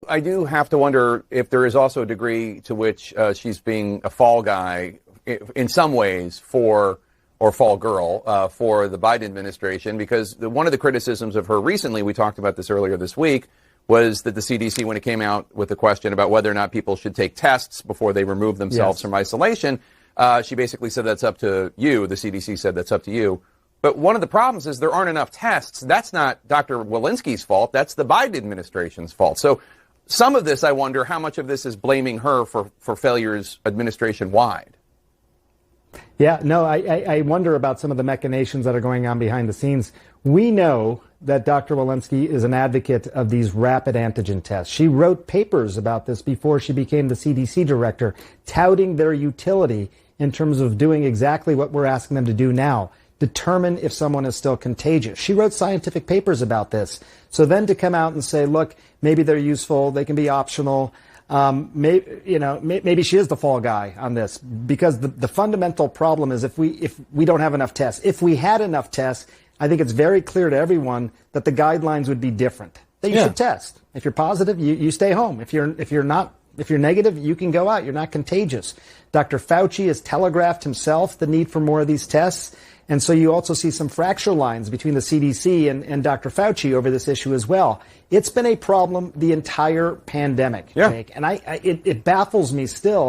I do have to wonder if there is also a degree to which she's being a fall guy in some ways or fall girl for the Biden administration, because one of the criticisms of her recently, we talked about this earlier this week, was that the CDC, when it came out with the question about whether or not people should take tests before they remove themselves from isolation, she basically said that's up to you. The CDC said that's up to you. But one of the problems is there aren't enough tests. That's not Dr. Walensky's fault. That's the Biden administration's fault. So some of this, I wonder how much of this is blaming her for failures administration-wide. Yeah, no, I wonder about some of the machinations that are going on behind the scenes. We know that Dr. Walensky is an advocate of these rapid antigen tests. She wrote papers about this before she became the CDC director, touting their utility in terms of doing exactly what we're asking them to do now. Determine if someone is still contagious. She wrote scientific papers about this. So then to come out and say, look, maybe they're useful, they can be optional. Maybe she is the fall guy on this, because the fundamental problem is if we don't have enough tests. If we had enough tests, I think it's very clear to everyone that the guidelines would be different. That you should test. If you're positive, you stay home. If you're negative, you can go out. You're not contagious. Dr. Fauci has telegraphed himself the need for more of these tests. And so you also see some fracture lines between the CDC and Dr. Fauci over this issue as well. It's been a problem the entire pandemic, Jake. And it baffles me still